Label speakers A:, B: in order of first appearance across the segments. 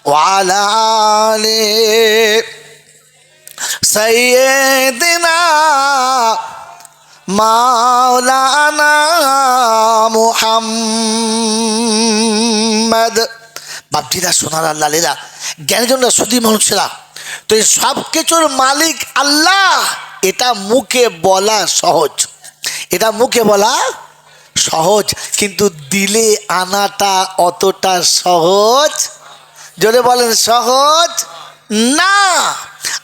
A: ওয়ালা আলি সাইয়্যিদিনা মাওলানা মুহাম্মদ। বাপজিরা, সোনার আল্লাহ লেরা, জ্ঞানীজনরা, সুধী মানুষেরা, তো এই সব কিছুর মালিক আল্লাহ, এটা মুখে বলা সহজ, এটা মুখে বলা সহজ, কিন্তু দিলে আনাটা অতটা সহজ, জোরে বলেন সহজ না।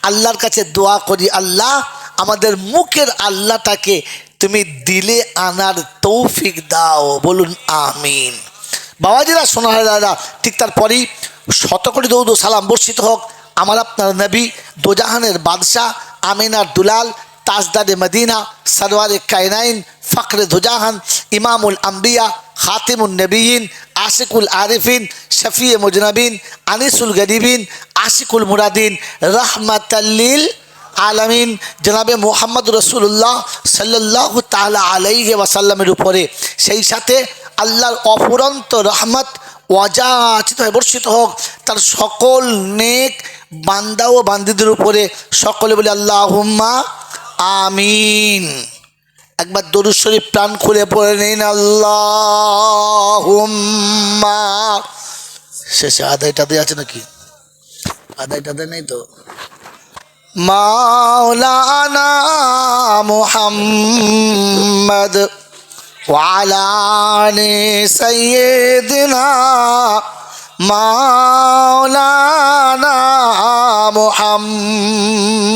A: আল্লাহর কাছে দোয়া করি, আল্লাহ আমাদের মুখের আল্লাহটাকে তুমি দিলে আনার তৌফিক দাও, বলুন আমিন। বাবাজিরা, সোনারা, ঠিক তারপরেই শতকোটি দরুদ ও সালাম বর্ষিত হোক আমার আপনার নবী, দোজাহানের বাদশাহ, আমিনার দুলাল, তাজদারে মদিনা, সরওয়ারে কায়নাইন, ফখরে দোজাহান, ইমামুল আম্বিয়া, খাতিমুন নবীন, আশিকুল আরিফিন, শফিয়ে মুজনবিন, আনিসুল গরিবিন, আশিকুল মুরাদিন, রহমাতাল্লিল আলামিন জনাবে মোহাম্মদ রসুল্লাহ সাল্লাল্লাহু তাআলা আলাইহি ওয়াসাল্লামের উপরে, সেই সাথে আল্লাহর অফুরন্ত রহমত ওয়াজাচিত হয়ে বর্ষিত হোক তার সকল নেক বান্দা ও বান্দীদের উপরে। সকলে বলি আল্লাহুম্মা আমিন। একবার দরুদ শরীফ প্রাণ খুলে পড়ে নিন, আল্লাহুম্মা। শেষে আদায়টা দিয়ে আছে নাকি? আদায়টা দেয় নেই তো? মাওলানা মুহাম্মদ ওয়ালা আলি সাইয়্যিদিনা মাওলানা মুহাম্মদ।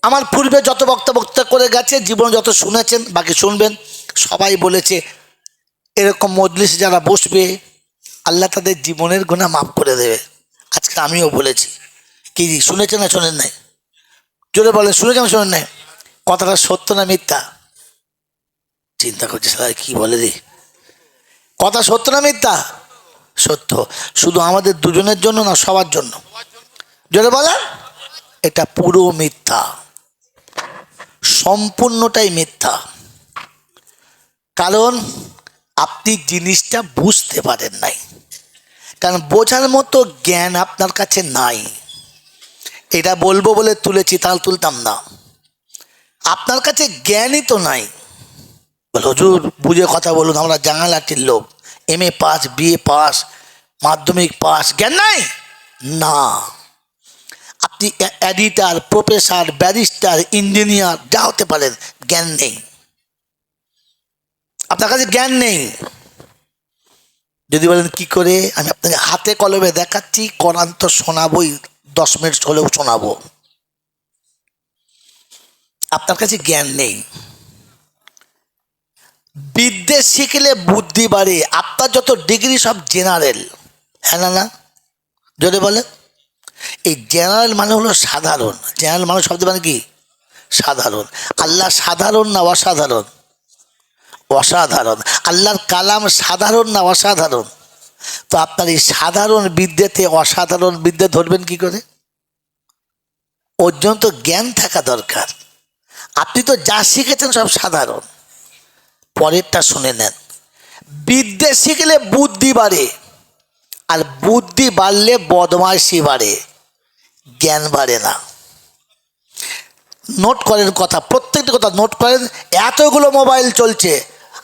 A: আমার পূর্বে যত বক্তা করে গেছে, জীবন যত শুনেছেন, বাকি শুনবেন, সবাই বলেছে এরকম মজলিস যারা বসবে আল্লাহ তাদের জীবনের গুনাহ মাফ করে দেবে। আজকে আমিও বলেছি, কি শুনেছেন না শোনেন নাই? জোরে বলেন, শুনেছেন শোনেন নাই? কথাটা সত্য না মিথ্যা? চিন্তা করছি সবাই কি বলে রে, কথা সত্য না মিথ্যা? সত্য। শুধু আমাদের দুজনের জন্য না, সবার জন্য। জোরে বলেন, এটা পুরো মিথ্যা, সম্পূর্ণটাই মিথ্যা। কারণ আপনি জিনিসটা বুঝতে পারেন নাই, কারণ বোঝার মতো জ্ঞান আপনার কাছে নাই। এটা বলবো বলে তুলেছি, তাহলে তুলতাম না। আপনার কাছে জ্ঞানই তো নাই। হুজুর বুঝে কথা বলুন, আমরা জাঙ্গালাটির লোক, MA পাস, BA পাস, মাধ্যমিক পাস, জ্ঞান নাই না। আপনি এডিটার, প্রফেসর, ব্যারিস্টার, ইঞ্জিনিয়ার যা হতে পারেন, জ্ঞান নেই, আপনার কাছে জ্ঞান নেই। যদি বলেন কি করে, আমি আপনাকে হাতে কলমে দেখাচ্ছি, কোরআন তো শোনাবোই, 10 মিনিট হলেও শোনাবো। আপনার কাছে জ্ঞান নেই। বিদ্যে শিখলে বুদ্ধি বাড়ে। আপনার যত ডিগ্রি সব জেনারেল, হ্যাঁ না? যদি বলেন, এই জেনারেল মানে হলো সাধারণ। জেনারেল মানে শব্দ মানে কি? সাধারণ। আল্লাহ সাধারণ না অসাধারণ? অসাধারণ। আল্লাহর কালাম সাধারণ না অসাধারণ? তো আপনার এই সাধারণ বিদ্যেতে অসাধারণ বিদ্যে ধরবেন কি করে? ওর জন্য তো জ্ঞান থাকা দরকার। আপনি তো যা শিখেছেন সব সাধারণ। পরেরটা শুনে নেন, বিদ্যে শিখলে বুদ্ধি বাড়ে, আর বুদ্ধি বাড়লে বদমাইশি বাড়ে, জ্ঞান বাড়ে না। নোট করেন কথা, প্রত্যেকটা কথা নোট করেন। এতগুলো মোবাইল চলছে,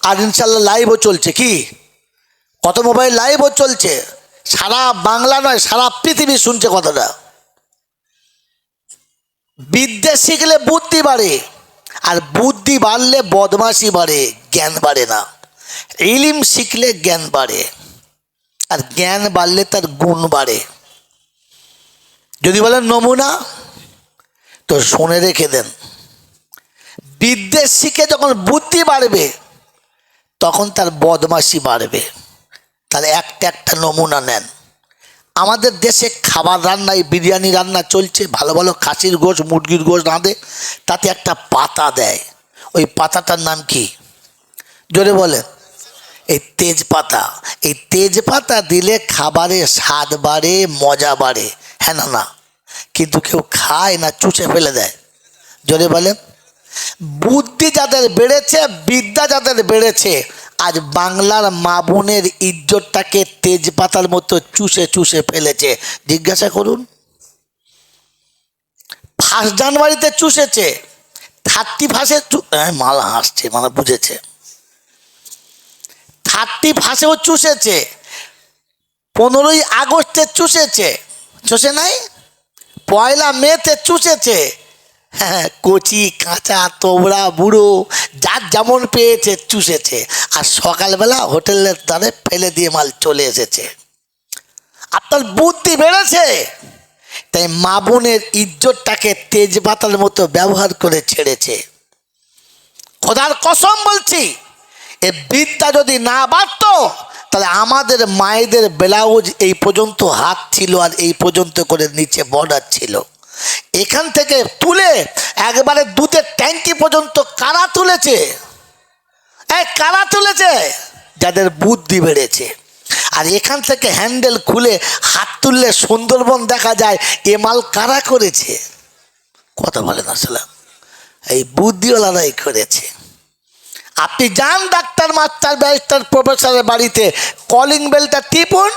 A: আর ইনশাল্লাহ লাইভও চলছে। কি কত মোবাইল লাইভও চলছে, সারা বাংলা নয় সারা পৃথিবী শুনছে কথাটা। বিদ্যে শিখলে বুদ্ধি বাড়ে, আর বুদ্ধি বাড়লে বদমাশি বাড়ে, জ্ঞান বাড়ে না। ইলম শিখলে জ্ঞান বাড়ে, আর জ্ঞান বাড়লে তার গুণ বাড়ে। যদি বলেন নমুনা, তো শুনে রেখে দেন। বিদ্যে শিখে যখন বুদ্ধি বাড়বে, তখন তার বদমাশি বাড়বে। তাহলে একটা নমুনা নেন। আমাদের দেশে খাবার রান্নায়, বিরিয়ানি রান্না চলছে, ভালো ভালো খাসির গোশ, মুরগির গোশ রাঁধে, তাতে একটা পাতা দেয়। ওই পাতাটার নাম কি? জোরে বলে। এই তেজপাতা। এই তেজপাতা দিলে খাবারের স্বাদ বাড়ে, মজা বাড়ে, হ্যাঁ না? কিন্তু কেউ খায় না, চুষে ফেলে দেয়। জোরে বলেন। বুদ্ধি যাদের বেড়েছে, বিদ্যা যাদের বেড়েছে, আজ বাংলার মা বোনের ইজ্জতটাকে তেজপাতার মতো চুষে চুষে ফেলেছে। জিজ্ঞাসা করুন। 1 জানুয়ারিতে চুষেছে, 31 মালা হাসছে, মানে বুঝেছে, 31 চুষেছে, 15ই আগস্টে চুষেছে, চুষে নাই? 1 মেতে চুষেছে। হ্যাঁ, কচি কাঁচা তোবড়া বুড়ো যার যেমন পেয়েছে চুষেছে, আর সকালবেলা হোটেলের দ্বারে ফেলে দিয়ে মাল চলে এসেছে। আপনার বুদ্ধি বেড়েছে, তাই মা বোনের ইজ্জতটাকে তেজপাতার মতো ব্যবহার করে ছেড়েছে। খোদার কসম বলছি, এ বিদ্যা যদি না বাড়ত তাহলে আমাদের মায়েদের ব্লাউজ এই পর্যন্ত হাত ছিল, আর এই পর্যন্ত করে নিচে বর্ডার ছিল। এখান থেকে তুলে একবারে দুধের ট্যাঙ্কি পর্যন্ত কারা তুলেছে? কারা তুলেছে? যাদের বুদ্ধি বেড়েছে। আর এখান থেকে হ্যান্ডেল খুলে হাত তুললে সুন্দরবন দেখা যায়, এ মাল কারা করেছে? কথা বলেন আসলে, এই বুদ্ধিওয়ালারাই করেছে। আপনি যান ডাক্তার, মাস্টার, ব্যারিস্টার, প্রফেসরের বাড়িতে, কলিং বেলটা টিপুন,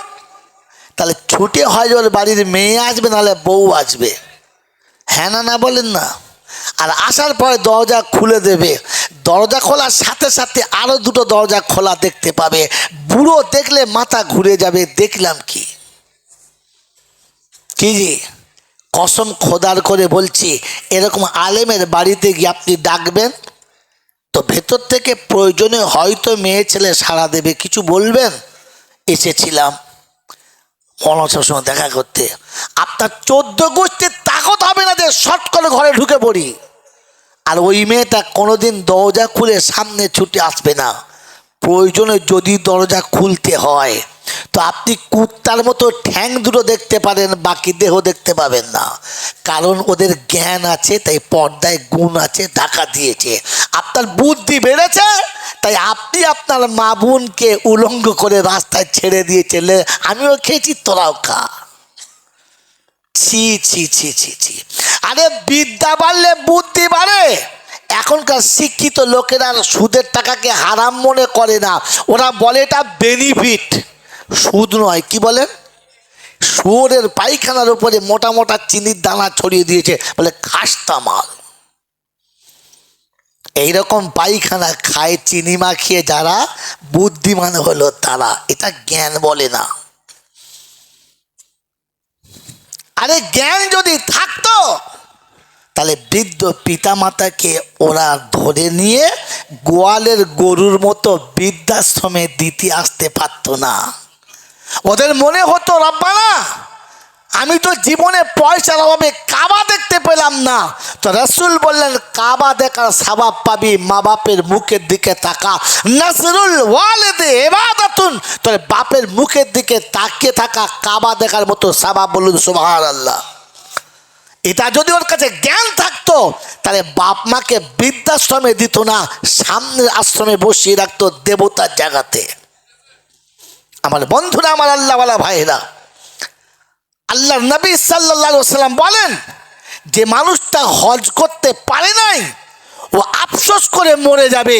A: তাহলে ছুটে হয় ওর বাড়ির মেয়ে আসবে, নাহলে বউ আসবে। হ্যাঁ না, না বলেন না? আর আসার পরে দরজা খুলে দেবে, দরজা খোলার সাথে সাথে আরও 2টো দরজা খোলা দেখতে পাবে। বুড়ো দেখলে মাথা ঘুরে যাবে, দেখলাম কি কি জি, কসম খোদার করে বলছি, এরকম আলেমের বাড়িতে গিয়ে আপনি ডাকবেন তো ভেতর থেকে প্রয়োজনে হয়তো মেয়ে ছেলে সাড়া দেবে, কিছু বলবেন এসেছিলাম মনসার সঙ্গে দেখা করতে, আপনার 14 গোষ্ঠীর তাকত হবে না যে শর্ট করে ঘরে ঢুকে পড়ি। আর ওই মেয়েটা কোনোদিন দরজা খুলে সামনে ছুটে আসবে না। প্রয়োজনে যদি দরজা খুলতে হয় তো আপনি কুত্তার মতো ঠ্যাং 2টো দেখতে পারেন, বাকি দেহ দেখতে পাবেন না। কারণ ওদের জ্ঞান আছে, তাই পর্দায় গুণ আছে, ঢাকা দিয়েছে। আপনার বুদ্ধি বেড়েছে, তাই আপনি আপনার মা বোনকে উলঙ্গ করে রাস্তায় ছেড়ে দিয়েছেন। আমিও খেয়েছি, তোরাও খা। ছি ছি ছি ছি ছি। আরে বিদ্যা বাড়লে বুদ্ধি বাড়ে। এখনকার শিক্ষিত লোকেরা সুদের টাকাকে হারাম মনে করে না, ওরা বলে এটা বেনিফিট। সুদ নয়, কি বলেন? শুয়োরের পায়খানার উপরে মোটা মোটা চিনির দানা ছড়িয়ে দিয়েছে, বলে খাস্তা মাল। এইরকম পায়খানা খায় চিনি মাখিয়ে যারা বুদ্ধিমান হলো তারা, এটা জ্ঞান বলে না। আরে জ্ঞান যদি থাকতো তাহলে বৃদ্ধ পিতামাতাকে ওরা ধরে নিয়ে গোয়ালের গরুর মতো বৃদ্ধাশ্রমে দিতে আসতে পারতো না। ওদের মনে হতো, রব্বানা আমি তো জীবনে পয়সার অভাবে কাবা দেখতে পেলাম না, তো রাসূল বললেন কাবা দেখার সওয়াব পাবি, মা বাপের মুখের দিকে তাকা। নাসরুল ওয়ালিদে ইবাদাতুন, তোর বাপের মুখের দিকে তাকিয়ে থাকা কাবা দেখার মতো সওয়াব। বলুন সুবহানাল্লাহ। এটা যদি ওর কাছে জ্ঞান থাকতো তাহলে বাপ মাকে বৃদ্ধাশ্রমে দিত না, সামনের আশ্রমে বসিয়ে রাখতো দেবতার জায়গাতে। আমার বন্ধুরা, আমার আল্লাহওয়ালা ভাইরা, আল্লাহ নবী সাল্লাল্লাহু আলাইহি ওয়াসাল্লাম বলেন, যে মানুষটা হজ করতে পারে নাই ও আফসোস করে মরে যাবে,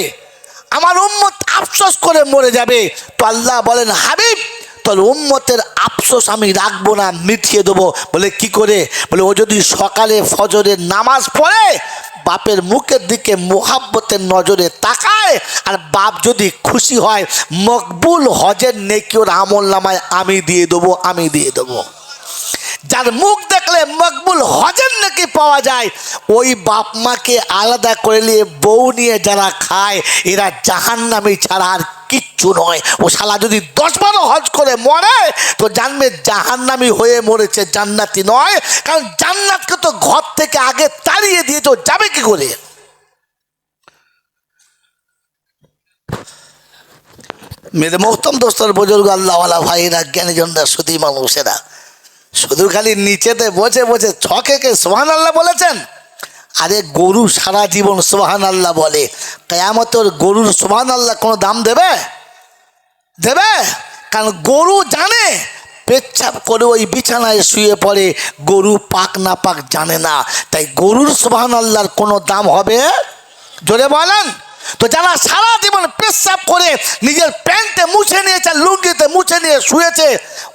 A: আমার উম্মত আফসোস করে মরে যাবে। তো আল্লাহ বলেন, হাবিব তোর উম্মতের আফসোস আমি রাখবো না, মিটিয়ে দেবো। বলে কি করে? বলে ও যদি সকালে ফজরের নামাজ পড়ে, বাপের মুখের দিকে মোহাব্বতের নজরে তাকায়, আর বাপ যদি খুশি হয়, মকবুল হজের নেকি ওর আমল নামায় আমি দিয়ে দেবো, আমি দিয়ে দেবো। যার মুখ দেখলে মকবুল হজের নাকি পাওয়া যায়, ওই বাপ মাকে আলাদা করে নিয়ে বউ নিয়ে যারা খায়, এরা জাহান্নামী ছাড়া আর কিচ্ছু নয়। ও শালা যদি 10-12 হজ করে মরে তো জানবে জাহান্নামী হয়ে মরেছে, জান্নাতি নয়। কারণ জান্নাতকে তো ঘর থেকে আগে তাড়িয়ে দিয়েছে, ও যাবে কি করে? মেরে মোহতম দোস্তর বুজুর্গ আল্লাহওয়ালা ভাইরা, জ্ঞানীজনরা, সুধী মানুষেরা, শুধু খালি নিচেতে বসে বসে ছকে সুবহানাল্লাহ বলেছেন। আরে গরু সারা জীবন সুবহানাল্লাহ বলে, কিয়ামতের গরুর সুবহানাল্লাহ কোনো দাম দেবে? দেবে? কারণ গরু জানে পেচ্ছাপ করে ওই বিছানায় শুয়ে পড়ে, গরু পাক না পাক জানে না, তাই গরুর সুবহানাল্লাহর কোনো দাম হবে? জোরে বলেন। তো যারা সারা জীবন পেশাব করে নিজের প্যান্টে মুছে নিয়েছে, লুঙ্গিতে মুছে নিয়ে শুয়েছে,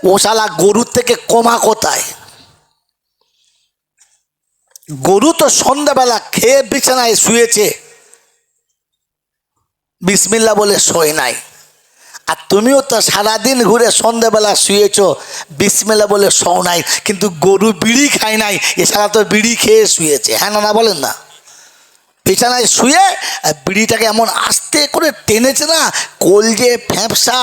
A: ও শালা গরুর থেকে কমা কোথায়? গরু তো সন্ধ্যাবেলা খেয়ে বিছানায় শুয়েছে, বিসমিল্লাহ বলে শোয় নাই। আর তুমিও তো সারাদিন ঘুরে সন্ধ্যাবেলা শুয়েছ, বিসমিল্লাহ বলে শোও নাই। কিন্তু গরু বিড়ি খায় নাই, এছাড়া তো বিড়ি খেয়ে শুয়েছে। হ্যাঁ না বলেন না? বিছানায় শুয়ে বিড়িটাকে এমন আস্তে করে টেনেছে না, কলজে ফ্যাঁপসা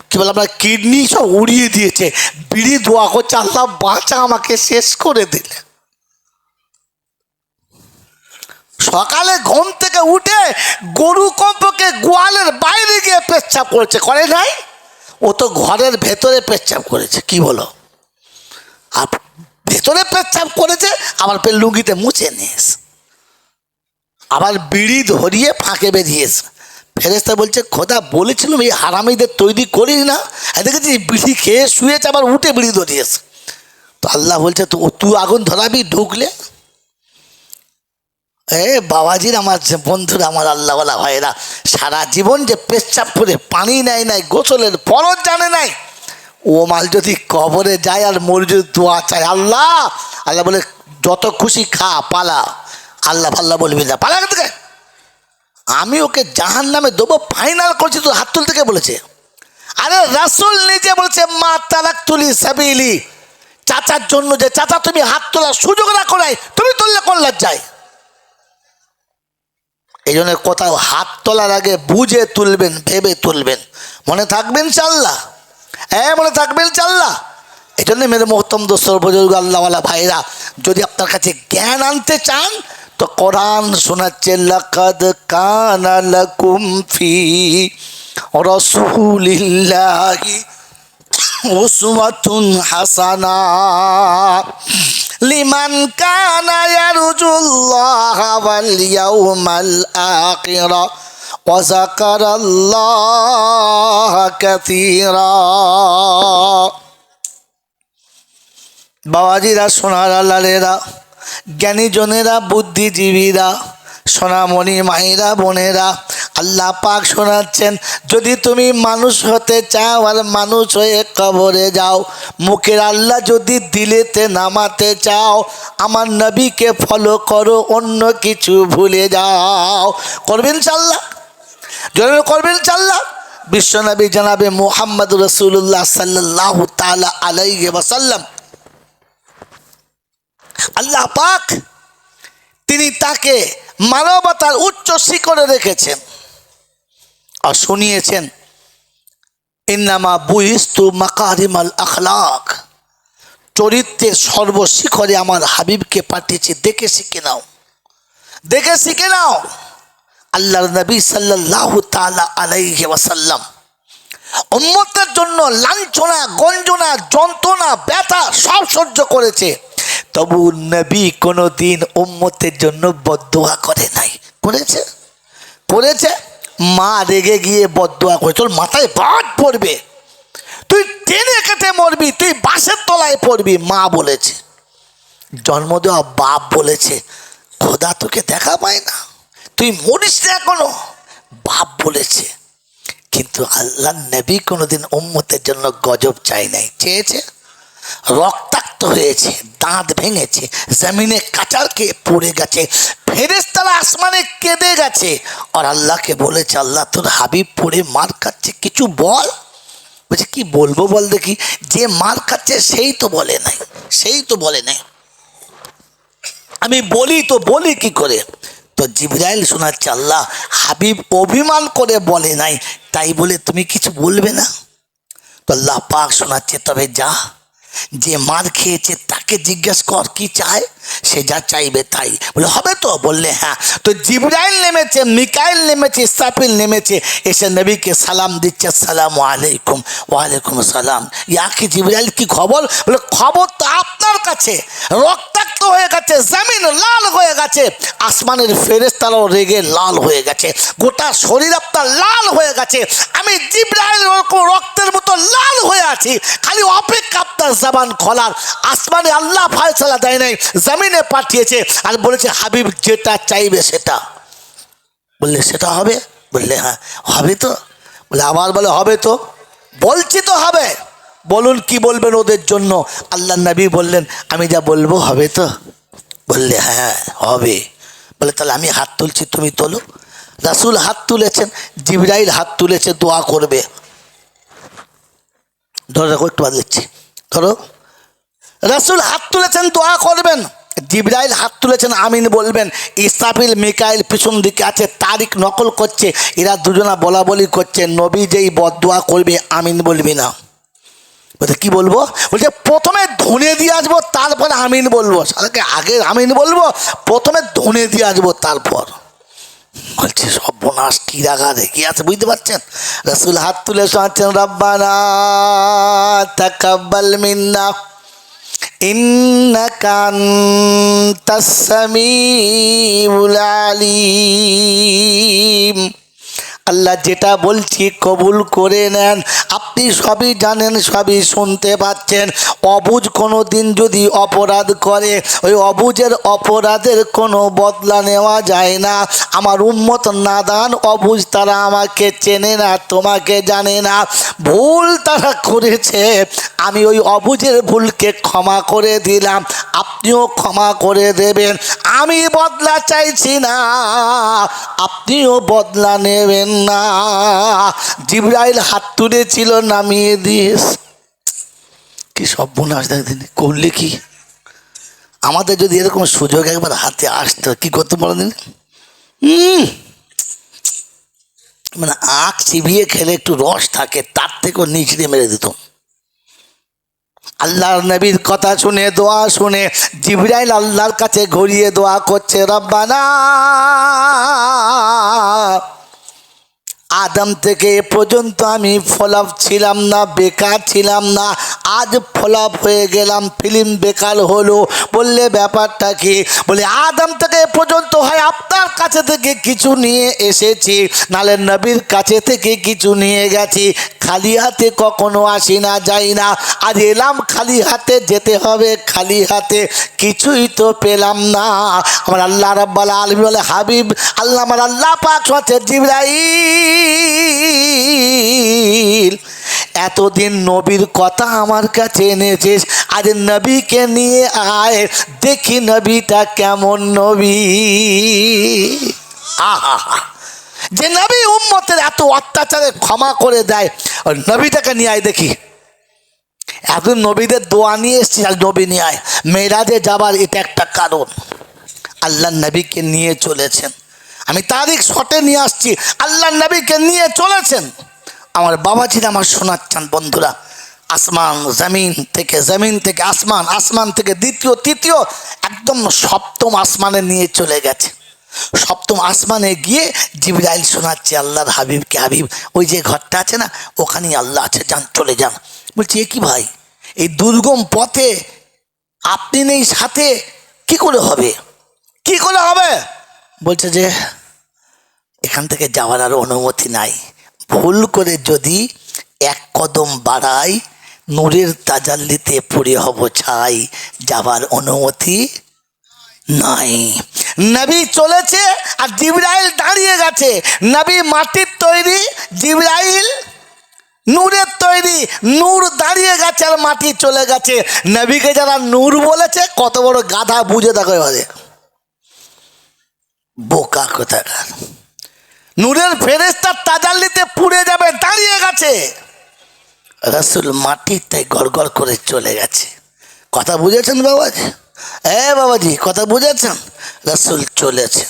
A: কী বলে আপনার কিডনি সব উড়িয়ে দিয়েছে। বিড়ি দোয়া করছে, আল্লাহ বাঁচা, আমাকে শেষ করে দিলে। সকালে ঘুম থেকে উঠে গরু কমপক্ষে গোয়ালের বাইরে গিয়ে পেচ্ছাপ করেছে, করে নাই? ও তো ঘরের ভেতরে পেচ্ছাপ করেছে। কি বলো? আর ভেতরে পেচ্ছাপ করেছে, আবার লুঙ্গিতে মুছে নিয়েছে, আবার বিড়ি ধরিয়ে ফাঁকে বেরিয়েছে। ফেরেশতা বলছে, খোদা বলেছিলাম এই হারামিদের তৈরি করিস না, দেখেছি বিড়ি খেয়ে শুয়েছে, আবার উঠে বিড়ি ধরিয়েছে। তো আল্লাহ বলছে, তো তুই আগুন ধরাবি ঢুকলে? বাবাজির, আমার যে বন্ধুরা, আমার আল্লাহওয়ালা ভাইরা, সারা জীবন যে পেচ্ছাপ করে পানি নেয় নাই, গোসলের ফরজ জানে নাই, ও মাল যদি কবরে যায় আর মসজিদ দোয়া চায়, আল্লাহ আল্লাহ বলে যত খুশি খা, পালা, আল্লাহ ফাল্লাহ বলবি না, পালা থেকে আমি ওকে জাহান নামে দেবো, ফাইনাল করছি। তো হাত তুলতে কে বলেছে? আরে রাসূল নিজে বলছে, মা তালাক তুলি সাবিলি, চাচার জন্য যে চাচা তুমি হাত তোলার সুযোগ রাখো নাই, তুমি তুললে কোন লজ্জায়? এই জন্য কোথাও হাত তোলার আগে বুঝে তুলবেন, ভেবে তুলবেন। মনে থাকবেন ইনশাআল্লাহ? হ্যাঁ, মনে থাকবেন ইনশাআল্লাহ। এই জন্য মেরে মোহতরম দোস্তর বুজুর্গ আল্লাহওয়ালা ভাইরা, যদি আপনার কাছে জ্ঞান আনতে চান তো কোরআন শোনাচ্ছে, লাকাদ কানা লাকুম ফি রাসূলিল্লাহি উসওয়াতুন হাসানাহ লিমান কানা ইয়ারজুল্লাহ ওয়াল ইয়াউমাল আখির ওয়া যাকারাল্লাহ কাসীরা। বাবাজিরা, সোনার লালেরা, জ্ঞানীজনেরা, বুদ্ধিজীবীরা, সোনামণি মায়েরা, বোনেরা, আল্লাহ পাক শোনাচ্ছেন, যদি তুমি মানুষ হতে চাও আর মানুষ হয়ে কবরে যাও, মুখের আল্লাহ যদি দিলেতে নামাতে চাও, আমার নবীকে ফলো করো, অন্য কিছু ভুলে যাও। করবেন ইনশাআল্লাহ? জরুর করবেন ইনশাআল্লাহ? বিশ্বনবী জনাবে মুহাম্মদ রাসূলুল্লাহ সাল্লাল্লাহু তাআলা আলাইহি ওয়াসাল্লাম, আল্লাহ পাক তিনি তাকে মানবতার উচ্চ শিখরে রেখেছেন আর শুনিয়েছেন, ইন্নামা বুইস্তু মাকারিমাল আখলাক, চরিত্রের সর্বশিখরে আমার হাবিবকে পাঠিয়েছি, দেখে শিখে নাও, দেখে শিখে নাও। আল্লাহর নবী সাল্লাল্লাহু তাআলা আলাইহি ওয়াসাল্লাম উম্মতের জন্য লাঞ্ছনা, গঞ্জনা, যন্ত্রণা, ব্যথা সব সহ্য করেছে, তবু নবী কোনোদিন উম্মতের জন্য বদদোয়া করে নাই। করেছে? করেছে। মা রেগে গিয়ে বদদোয়া করে, তোর মাথায় বাজ পড়বে, তুই টেনে কেটে মরবি, তুই বাঁশের তলায় পড়বি, মা বলেছে। জন্ম দেওয়া বাপ বলেছে, খোদা তোকে দেখা পায় না, তুই মরিস না এখনো, বাপ বলেছে। কিন্তু আল্লাহ নবী কোনোদিন উম্মতের জন্য গজব চাই নাই। চেয়েছে? রক্তাক্ত হয়েছে, দাঁত ভেঙেছে, জমিনে কাচার খেয়ে পড়ে গেছে, ফেরেশতারা আসমানে কেঁদে গেছে, আর আল্লাহকে বলেছে, আল্লাহ তোর হাবিব পড়ে মার খাচ্ছে, কিছু বল। বলছে, কি বলবো বল দেখি? যে মার খাচ্ছে সেই তো বলে নাই, সেই তো বলে নাই, আমি বলি তো বলি কি করে? তো জিবরাইল শোনাচ্ছে, আল্লাহ হাবিব অভিমান করে বলে নাই, তাই বলে তুমি কিছু বলবে না? তো আল্লাহ পাক শোনাচ্ছে, তবে যা, যে মার খেয়েছে তাকে জিজ্ঞেস কর কি চায়, সে যা চাইবে তাই। বলে হবে তো? বললে হ্যাঁ। তো জিবরাইল নেমেছে, মিকাইল নেমেছে, ইসরাফিল নেমেছে, এসে নবীকে সালাম দিচ্ছে, আসসালামু আলাইকুম। ওয়ালাইকুম আসসালাম। ইয়া কি জিবরাইল, কি খবর? বলে খবর তো আপনার কাছে, রক্তাক্ত হয়ে গেছে, জমিন লাল হয়ে গেছে, আসমানের ফেরেশতারাও রেগে লাল হয়ে গেছে, গোটা শরীর আপনার লাল হয়ে গেছে, আমি জিবরাইল রক্তের মতো লাল হয়ে আছি, খালি অপেক্ষা আপনার জবান খোলার। আসমানে আল্লাহ ফয়সালা দেয় নাই, জমিনে পাঠিয়েছে আর বলেছে হাবিব যেটা চাইবে সেটা। বললে সেটা হবে? বললে হ্যাঁ হবে তো। বলে আবার বলে হবে তো। বলছি তো হবে। বলুন কি বলবেন ওদের জন্য? আল্লাহ নবী বললেন আমি যা বলবো হবে তো? বললে হ্যাঁ হবে। বলে তাহলে আমি হাত তুলছি, তুমি তোলো। রাসূল হাত তুলেছেন, জিবরাইল হাত তুলেছে, দোয়া করবে। ধরো দেখো, একটু বাদ দিচ্ছি, ধরো। রাসূল হাত তুলেছেন, দোয়া করবেন। জিবরাইল হাত তুলেছেন, আমিন বলবেন। ইসরাফিল মিকাইল পিছন দিকে আছে, তারিখ নকল করছে। এরা দুজনা বলা বলি করছে, নবী যেই বদদোয়া করবে আমিন বলবি না। বলছে কি বলবো? বলছে প্রথমে ধনে দিয়ে আসবো তারপরে আমিন বলবো। সালাকে আগে আমিন বলবো, প্রথমে ধনে দিয়ে আসবো তারপর। বলছে সর্বনাশ, কি রাগা দেখি আছে, বুঝতে পারছেন? রাসূল হাত তুলে শোনাচ্ছেন রব্বানা তাকাব্বাল মিন্না ইন্নাকা আনতাস সামিউল আলিম। আল্লাহ যেটা বলছি কবুল করে নেন। আপনি সবই জানেন, সবই শুনতে পাচ্ছেন। অবুঝ কোনো দিন যদি অপরাধ করে, ওই অবুঝের অপরাধের কোনো বদলা নেওয়া যায় না। আমার উম্মত নাদান অবুঝ, তারা আমাকে চেনে না, তোমাকে জানে না। ভুল তারা করেছে, আমি ওই অবুঝের ভুলকে ক্ষমা করে দিলাম, আপনিও ক্ষমা করে দেবেন। আমি বদলা চাইছি না, আপনিও বদলা নেবেন না। জিবরাইল হাত তুলেছিল, নামিয়ে দিস। কি সর্বনাশ দেখেন করলে। কি আমাদের যদি এরকম সুযোগ একবার হাতে আসতো, কি করতে বলেন? মানে আখ চিবিয়ে খেলে একটু রস থাকে, তার থেকেও নিচড়ে মেরে দিত। আল্লাহর নবীর কথা শুনে, দোয়া শুনে জিবরাইল আল্লাহর কাছে ঘুরিয়ে দোয়া করছে, রব্বানা আদম থেকে এ পর্যন্ত আমি ফলাপ ছিলাম না, বেকার ছিলাম না, আজ ফলাপ হয়ে গেলাম, ফিল্ম বেকার হলো। বললে ব্যাপারটা কি? বলে আদম থেকে এ পর্যন্ত হয় আপনার কাছে থেকে কিছু নিয়ে এসেছি, নালে নবীর কাছে থেকে কিছু নিয়ে গেছি। খালি হাতে কখনো আসি না, যাই না। আজ এলাম খালি হাতে, যেতে হবে খালি হাতে। কিছুই তো পেলাম না। আমার আল্লাহ রাব্বুল আলামিন বলে, হাবিব আল্লাহ, আমার আল্লাহ পাক হচ্ছে জিবরাইল, এতদিন নবীর কথা আমার কাছে এনেছিস, আজ নবীকে নিয়ে আয়, দেখি নবীটা কেমন নবী। আহা, যে নবী উম্মতের এত অত্যাচারে ক্ষমা করে দেয়, নবীটাকে নিয়ে আয় দেখি। এখন নবীদের দোয়া নিয়ে এসছি, আর নবী নিয়ে আয়। মেরাজে যাবার এটা একটা কারণ। আল্লাহ নবীকে নিয়ে চলেছেন, আমি তারিখ শটে নিয়ে আসছি, আল্লাহ নবীকে নিয়ে চলেছেন। আমার বাবাজিরা আমার শোনাচ্ছেন বন্ধুরা, আসমান জমিন থেকে, জমিন থেকে আসমান, আসমান থেকে দ্বিতীয় তৃতীয়, একদম সপ্তম আসমানে নিয়ে চলে গেছে। সপ্তম আসমানে গিয়ে জিবরাইল শোনাচ্ছে আল্লাহর হাবিবকে, হাবিব ওই যে ঘরটা আছে না, ওখানেই আল্লাহ আছে, যান চলে যান। বলছি এ কি ভাই, এই দুর্গম পথে আপনি নেই সাথে, কি করে হবে, কি করে হবে? বলছে যে এখান থেকে যাওয়ার আর অনুমতি নাই। ভুল করে যদি এক কদম বাড়াই, নূরের তাজাল্লিতে পড়ে হব ছাই, যাবার অনুমতি নাই। নবী চলেছে আর জিবরাইল দাঁড়িয়ে গেছে। নবী মাটির তৈরি, জিবরাইল নূরের তৈরি। নূর দাঁড়িয়ে গেছে আর মাটি চলে গেছে। নবীকে যারা নূর বলেছে, কত বড় গাধা, বুঝে দেখো এবারে, বোকা কোথাকার। নূরের ফেরেশতা তাজাল্লিতে পুড়ে যাবে, দাঁড়িয়ে গেছে। রাসূল মাটির তাই গড়গড় করে চলে গেছে। কথা বুঝেছেন বাবাজি? বাবাজি কথা বুঝেছেন? রাসূল চলেছেন,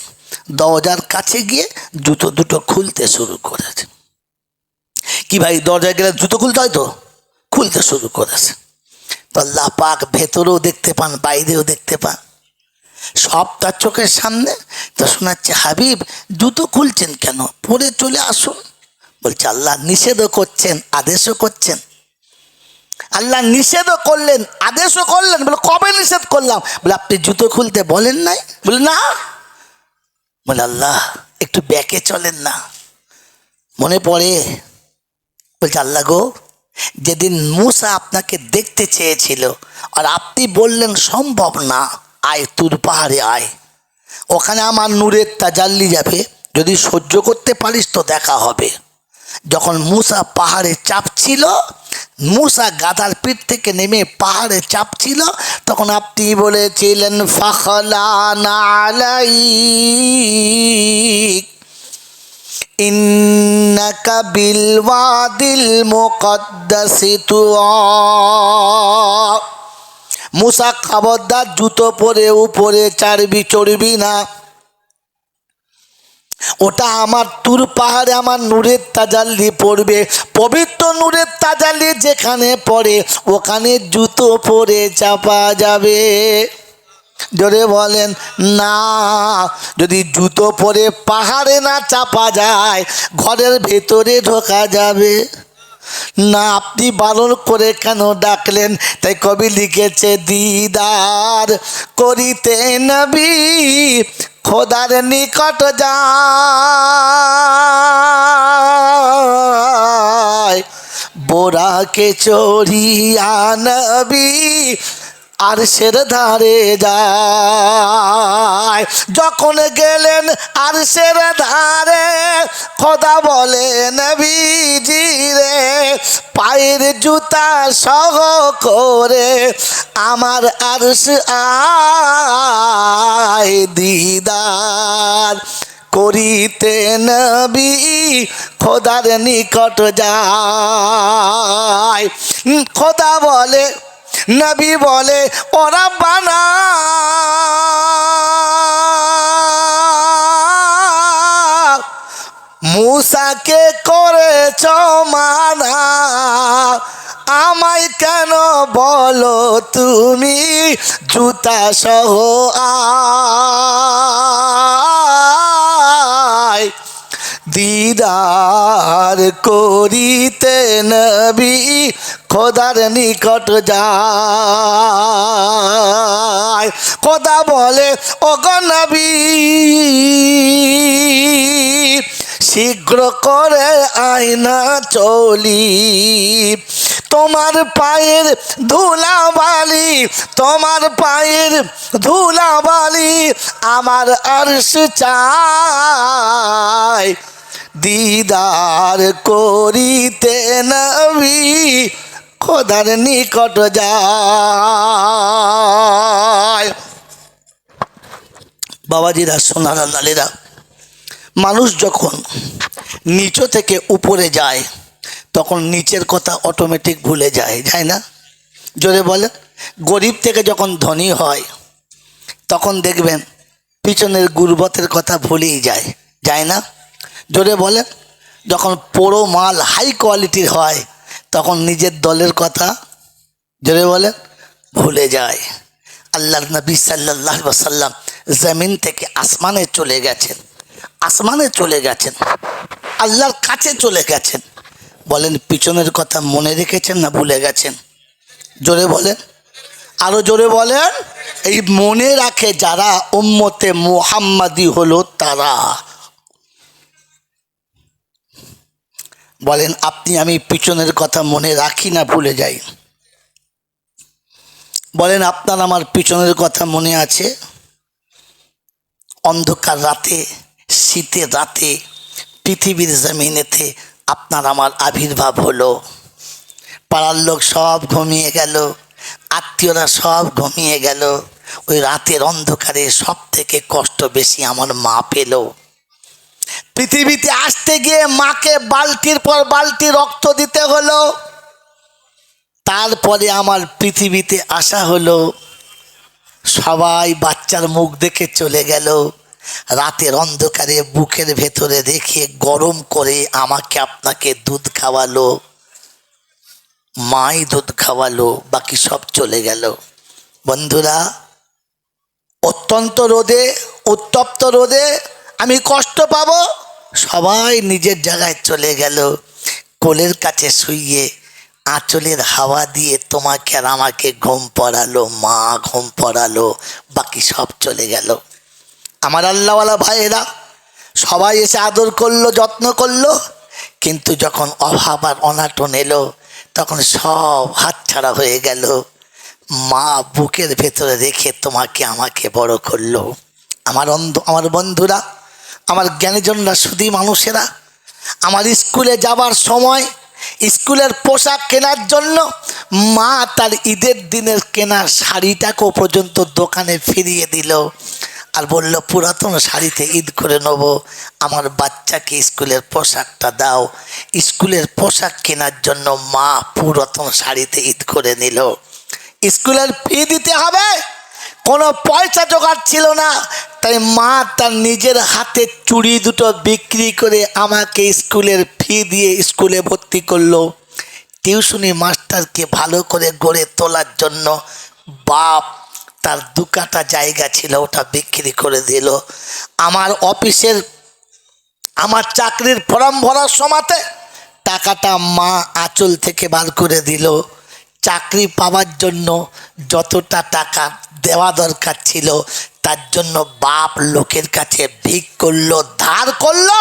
A: দরজার কাছে গিয়ে জুতো দুটো খুলতে শুরু করেছে। কি ভাই, দরজায় গেলে জুতো খুলতে হয় তো, খুলতে শুরু করেছে। তো আল্লাহ পাক ভেতরেও দেখতে পান, বাইরেও দেখতে পান, সব তার চোখের সামনে। তো শোনাচ্ছে, হাবিব জুতো খুলছেন কেন, পরে চলে আসুন। বলছে আল্লাহ নিষেধও করছেন, আদেশও করছেন। আল্লাহ নিষেধও করলেন, আদেশও করলেন। বলে কবে নিষেধ করলাম? বলে আপনি জুতো খুলতে বলেন নাই। বলে না। বলে আল্লাহ একটু ব্যাকে চলেন না, মনে পড়ে। বলছে আল্লাহ গো, যেদিন মূসা আপনাকে দেখতে চেয়েছিল আর আপনি বললেন সম্ভব না, আয় তুর পাহাড়ে আয়, ওখানে আমার নূরের তাজাল্লি যাবে, যদি সহ্য করতে পারিস তো দেখা হবে। যখন মুসা পাহাড়ে চাপছিল, মুসা গাধার পিঠ থেকে নেমে পাহাড়ে চাপছিল, তখন আপনি বলেছিলেন ফাখলানা আলাইক ইন্নাকা বিল ওয়াদিল মুকদ্দাসি তুয়া। মুসা খবরদার জুতো পরে উপরে চড়বি না, ওটা আমার তুর পাহাড়ে আমার নূরের তাজাল্লি পড়বে, পবিত্র নূরের তাজাল্লি যেখানে পড়ে ওখানে জুতো পরে চাপা যাবে। জোরে বলেন না। যদি জুতো পরে পাহাড়ে না চাপা যায়, ঘরের ভেতরে ঢোকা যাবে না। আপনি বারণ করে কেন ডাকলেন? তাই কবি লিখেছে, দিদার করিতে নবী খোদার নিকট যায়, বোরাকে চড়িয়া নবী আরশের ধারে যায়। যখন গেলেন আরশের ধারে, খোদা বলে নবীজি রে, পায়ের জুতা সহ করে আমার আরশ আয়, দিদার করিতে নবী খোদার নিকট যায়। খোদা বলে, নবী বলে, ওরা বানা মুসাকে করেছ মানা, আমায় কেন বলো তুমি জুতা সহ আয়, দিদার করিতে নবী খোদার নিকট যায়। খোদা বলে, ওগো নবী শীঘ্র করে আয়না চলি, তোমার পায়ের ধুলাবালি, তোমার পায়ের ধুলাবালি আমার আরশ চাই, দিদার করিতে নবী খোদার নিকট যায়। বাবাজিরা, সোনারা, লালেরা, মানুষ যখন নিচু থেকে উপরে যায় তখন নিচের কথা অটোমেটিক ভুলে যায়, যায় না? জোরে বলে। গরিব থেকে যখন ধনী হয় তখন দেখবেন পিছনের গুরবতের কথা ভুলেই যায়, যায় না? জোরে বলে। যখন পোড়ো মাল হাই কোয়ালিটির হয় তখন নিজের দলের কথা, জোরে বলে, ভুলে যায়। আল্লাহর নবী সাল্লাল্লাহু আলাইহি ওয়াসাল্লাম জমিন থেকে আসমানে চলে গেছেন, আসমানে চলে গেছেন, আল্লাহর কাছে চলে গেছেন। বলেন পিছনের কথা মনে রেখেছেন না ভুলে গেছেন? জোরে বলেন, আরো জোরে বলেন। এই মনে রাখে যারা উম্মতে মুহাম্মাদি হলো তারা। বলেন আপনি আমি পিছনের কথা মনে রাখি না ভুলে যাই? বলেন আপনার আমার পিছনের কথা মনে আছে? অন্ধকার রাতে, শীতের রাতে পৃথিবীর জমিনেতে আপনার আমার আবির্ভাব হলো। পাড়ার লোক সব ঘুমিয়ে গেল, আত্মীয়রা সব ঘুমিয়ে গেল। ওই রাতের অন্ধকারে সব থেকে কষ্ট বেশি আমার মা পেল। পৃথিবীতে আসতে গিয়ে মাকে বালতির পর বালতি রক্ত দিতে হলো, তারপরে আমার পৃথিবীতে আসা হলো। সবাই বাচ্চার মুখ দেখে চলে গেল। রাতের অন্ধকারে বুকের ভেতরে রেখে গরম করে আমাকে আপনাকে দুধ খাওয়ালো, মাই দুধ খাওয়ালো, বাকি সব চলে গেল। বন্ধুরা, অত্যন্ত রোদে, উত্তপ্ত রোদে আমি কষ্ট পাবো, সবাই নিজের জায়গায় চলে গেল। কোলের কাছে শুইয়ে আঁচলের হাওয়া দিয়ে তোমাকে আর আমাকে ঘুম পড়ালো, মা ঘুম পড়ালো, বাকি সব চলে গেল। আমার আল্লাহওয়ালা ভাইয়েরা সবাই এসে আদর করলো, যত্ন করলো, কিন্তু যখন অভাব আর অনাটন এলো তখন সব হাতছাড়া হয়ে গেল। মা বুকের ভেতরে রেখে তোমাকে আমাকে বড় করলো। আমার বন্ধুরা, আমার জ্ঞানীজনরা শুধু মানুষেরা, আমার স্কুলে যাবার সময় স্কুলের পোশাক কেনার জন্য মা তার ঈদের দিনের কেনা শাড়িটাকেও পর্যন্ত দোকানে ফিরিয়ে দিল আর বলল পুরাতন শাড়িতে ঈদ করে নেব, আমার বাচ্চাকে স্কুলের পোশাকটা দাও। স্কুলের পোশাক কেনার জন্য মা পুরাতন শাড়িতে ঈদ করে নিল। স্কুলের ফি দিতে হবে, কোনো পয়সা জোগাড় ছিল না, তাই মা তার নিজের হাতে চুড়ি দুটো বিক্রি করে আমাকে স্কুলের ফি দিয়ে স্কুলে ভর্তি করলো। টিউশনি মাস্টারকে ভালো করে গড়ে তোলার জন্য বাপ তার 2 কাঠা জায়গা ছিল ওটা বিক্রি করে দিল। আমার অফিসের আমার চাকরির ফর্ম ভরার সময়তে টাকাটা মা আঁচল থেকে বার করে দিল। চাকরি পাওয়ার জন্য যতটা টাকা দেওয়া দরকার ছিল তার জন্য বাপ লোকের কাছে ভিক করলো, ধার করলো,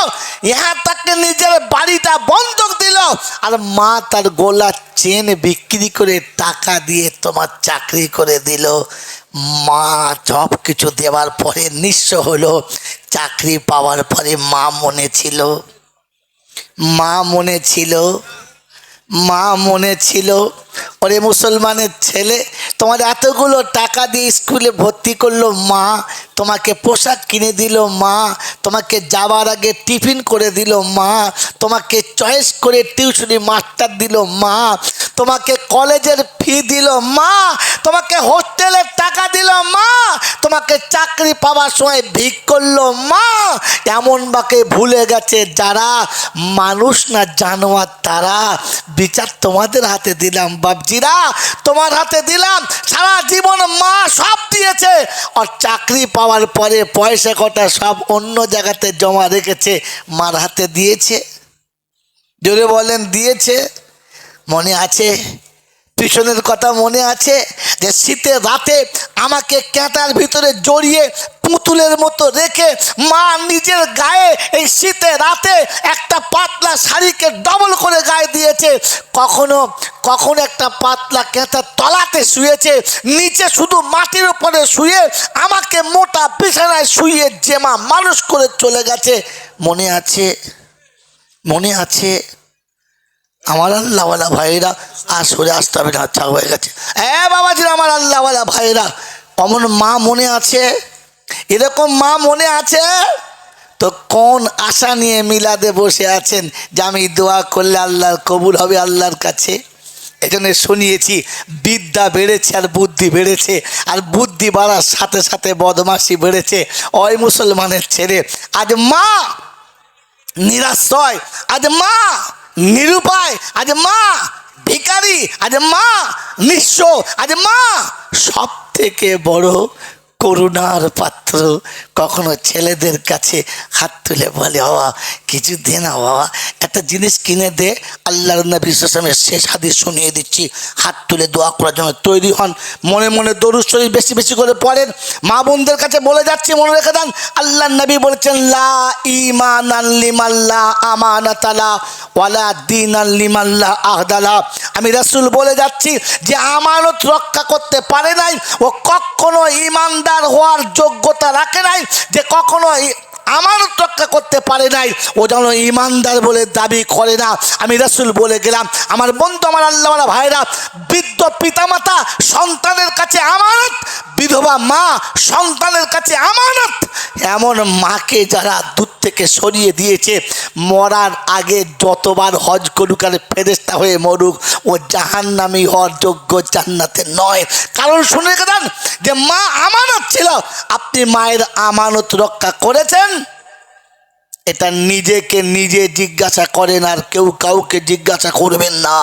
A: ইহা তাকে নিজের বাড়িটা বন্ধক দিল। আর মা তার গোলার চেন বিক্রি করে টাকা দিয়ে তোমার চাকরি করে দিল। মা সব কিছু দেওয়ার পরে নিঃস্ব হলো। চাকরি পাওয়ার পরে মা মনে ছিল, মা মনে ছিল, মা মনে ছিল ওরে মুসলমানের ছেলে, তোমার এতগুলো টাকা দিয়ে স্কুলে ভর্তি করলো মা, তোমাকে পোশাক কিনে দিল মা, তোমাকে যাওয়ার আগে টিফিন করে দিল মা, তোমাকে চয়েস করে টিউশনি মাস্টার দিল মা, তোমাকে কলেজের ফি দিল মা, তোমাকে হোস্টেলের টাকা দিল মা, তোমাকে চাকরি পাওয়ার সময় ভিক করলো মা। এমন বাকে ভুলে গেছে যারা মানুষ না জানোয়ার, তারা বিচার তোমাদের হাতে দিলাম বাপজিরা, তোমার হাতে দিলাম। সারা জীবন মা সব দিয়েছে, আর চাকরি পাওয়ার পরে পয়সা কটা সব অন্য জায়গাতে জমা রেখেছে, মার হাতে দিয়েছে। জোরে বলেন দিয়েছে? মনে আছে? পিছনের কথা মনে আছে যে শীতের রাতে আমাকে ক্যাঁটার ভিতরে জড়িয়ে পুতুলের মতো রেখে মা নিজের গায়ে এই শীতের রাতে একটা পাতলা শাড়িকে ডবল করে গায়ে দিয়েছে। কখনো কখনো একটা পাতলা ক্যাঁটার তলাতে শুয়েছে, নিচে শুধু মাটির উপরে শুয়ে আমাকে মোটা বিছানায় শুয়ে যে মা মানুষ করে চলে গেছে। মনে আছে? মনে আছে? আমার আল্লাহওয়ালা ভাইরা আর সরে আসতে হবে না, আচ্ছা হয়ে গেছে। বাবাজিরা, আমার আল্লাহওয়ালা ভাইরা, অমন মা মনে আছে? এরকম মা মনে আছে? তো কোন আশা নিয়ে মিলাদে বসে আছেন যে আমি দোয়া করলে আল্লাহর কবুল হবে আল্লাহর কাছে? এজন্য শুনিয়েছি বিদ্যা বেড়েছে আর বুদ্ধি বেড়েছে, আর বুদ্ধি বাড়ার সাথে সাথে বদমাশি বেড়েছে। ওই মুসলমানের ছেলে আজ মা নিরাশ্রয়, আজ মা নিরুপায়, আজ মা ভিখারি, আজ মা নিঃস্ব, আজ মা সব থেকে বড় করুণার পাত্র। কখনো ছেলেদের কাছে হাত তুলে বলে বাবা কিছু দে না, বাবা একটা জিনিস কিনে দে। আল্লাহর নবী সাল্লাল্লাহু শেষ হাদিস শুনিয়ে দিচ্ছি, হাত তুলে দোয়া করার জন্য তৈরি হন, মনে মনে দরুদ শরীফ বেশি বেশি করে পড়েন। মা বোনদের কাছে বলে যাচ্ছি, মনে রেখে দেন, আল্লাহর নবী বলেছেন লা ঈমানান লিমাল্লা আমানাতালা ওয়ালা দীনান লিমাল্লা আহদালা। আমি রাসূল বলে যাচ্ছি যে আমানত রক্ষা করতে পারে নাই ও কখনো ঈমানদার হওয়ার যোগ্যতা রাখে নাই, যে কখনো আমানত রক্ষা করতে পারে নাই ও যেন ঈমানদার বলে দাবি করে না। আমি রাসূল বলে গেলাম। আমার বন্ধু, আমার আল্লাহওয়ালা ভাইরা, বৃদ্ধ পিতামাতা সন্তানের কাছে আমানত, বিধবা মা সন্তানের কাছে আমানত। এমন মাকে যারা দূর থেকে সরিয়ে দিয়েছে, মরার আগে যতবার হজ করুক আর ফেরেশতা হয়ে মরুক, ও জাহান্নামী হওয়ার যোগ্য, জান্নাতে নয়। কারণ শুনে রেখে দেন যে মা আমানত ছিল। আপনি মায়ের আমানত রক্ষা করেছেন? এটা নিজেকে নিজে জিজ্ঞাসা করেন, আর কেউ কাউকে জিজ্ঞাসা করবেন না,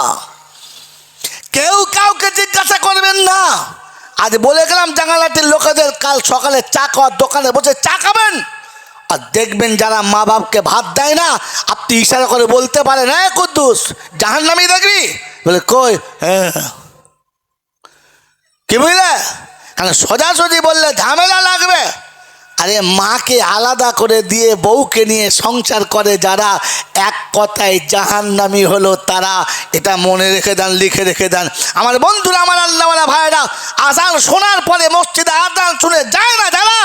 A: কেউ কাউকে জিজ্ঞাসা করবেন না। আজ বলে গেলাম জাঙ্গালাটির লোকেদের, কাল সকালে চা খাওয়ার দোকানে বসে চা খাবেন, আর দেখবেন যারা মা বাপকে ভাত দেয় না, আপনি ইশারা করে বলতে পারেন হ্যাঁ কুদ্দুস জাহান্নামী দেখবি, বলে কই হ্যাঁ, কি বুঝলে? কারণ সোজাসুজি বললে ঝামেলা লাগবে। আরে মাকে আলাদা করে দিয়ে বউকে নিয়ে সংসার করে যারা, এক কথায় জাহান্নামী হলো তারা। এটা মনে রেখে দেন, লিখে রেখে দেন। আমার বন্ধুরা, আমার আল্লাহওয়ালা ভাইরা, আজান শোনার পরে মসজিদে আজান শুনে যায় না যারা,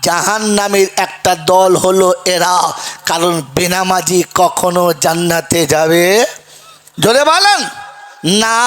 A: জাহান্নামের একটা দল হলো এরা, কারণ বেনামাজি কখনো জান্নাতে যাবে, জোরে বলেন না।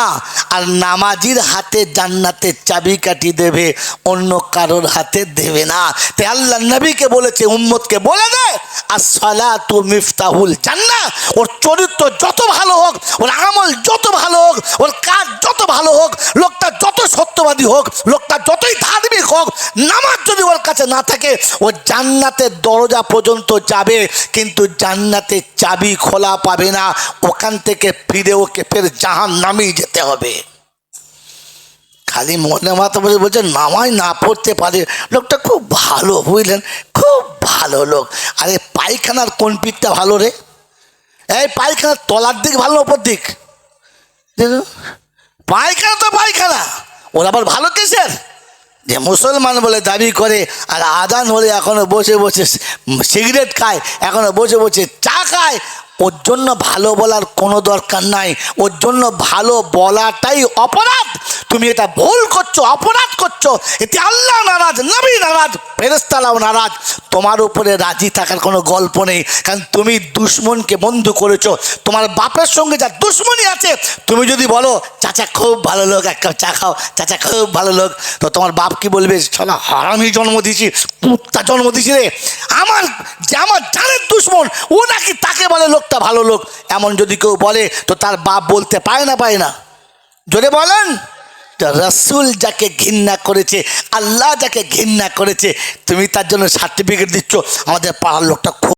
A: আর নামাজির হাতে জান্নাতের চাবিকাঠি দেবে, অন্য কারোর হাতে দেবে না। তাই আল্লাহ নবীকে বলেছে উম্মতকে বলে দে আসসালাতু মিফতাহুল জান্নাহ। ওর চরিত্র যত ভালো হোক, ওর আমল যত ভালো হোক, ওর কাজ যত ভালো হোক, লোকটা যত সত্যবাদী হোক, লোকটা যতই ধার্মিক হোক, নামাজ যদি ওর কাছে না থাকে, ও জান্নাতের দরজা পর্যন্ত যাবে কিন্তু জান্নাতের চাবি খোলা পাবে না। ওখান থেকে ফিরে ওকে ফের জাহান্নামেই যেতে হবে। খালি মনে মাথা বসে বলছে নামাজ না পড়তে পারে, লোকটা খুব ভালো, বুঝলেন, খুব ভালো লোক। আরে পায়খানার কোন পিঠটা ভালো রে? এই পায়খানার তলার দিক ভালো, ওপর দিক? পায়খানা তো পায়খানা, ওরা আবার ভালো কিসের? যে মুসলমান বলে দাবি করে আর আজান হলে এখনো বসে বসে সিগারেট খায়, এখনো বসে বসে চা খায়, ওর জন্য ভালো বলার কোনো দরকার নাই। ওর জন্য ভালো বলাটাই অপরাধ। তুমি এটা ভুল করছো, অপরাধ করছো। এতে আল্লাহ নারাজ, নবী নারাজ, ফেরেশতারাও নারাজ। তোমার উপরে রাজি থাকার কোনো গল্প নেই, কারণ তুমি দুশ্মনকে বন্ধু করেছো। তোমার বাপের সঙ্গে যা দুশ্মনী আছে, তুমি যদি বলো চাচা খুব ভালো লোক, এক কাপ চা খাও, চাচা খুব ভালো লোক, তো তোমার বাপ কি বলবে? শালা হারামি জন্ম দিয়েছি, কুত্তা জন্ম দিয়েছি রে। আমার জানের দুশ্মন ও নাকি তাকে বলে লোকটা ভালো লোক। এমন যদি কেউ বলে তো তার বাপ বলতে পারে না, পারে না? জোরে বলেন। রাসূল যাকে ঘৃণা করেছে, আল্লাহ যাকে ঘৃণা করেছে, তুমি তার জন্য সার্টিফিকেট দিচ্ছ আমাদের পাড়ার লোকটা খুব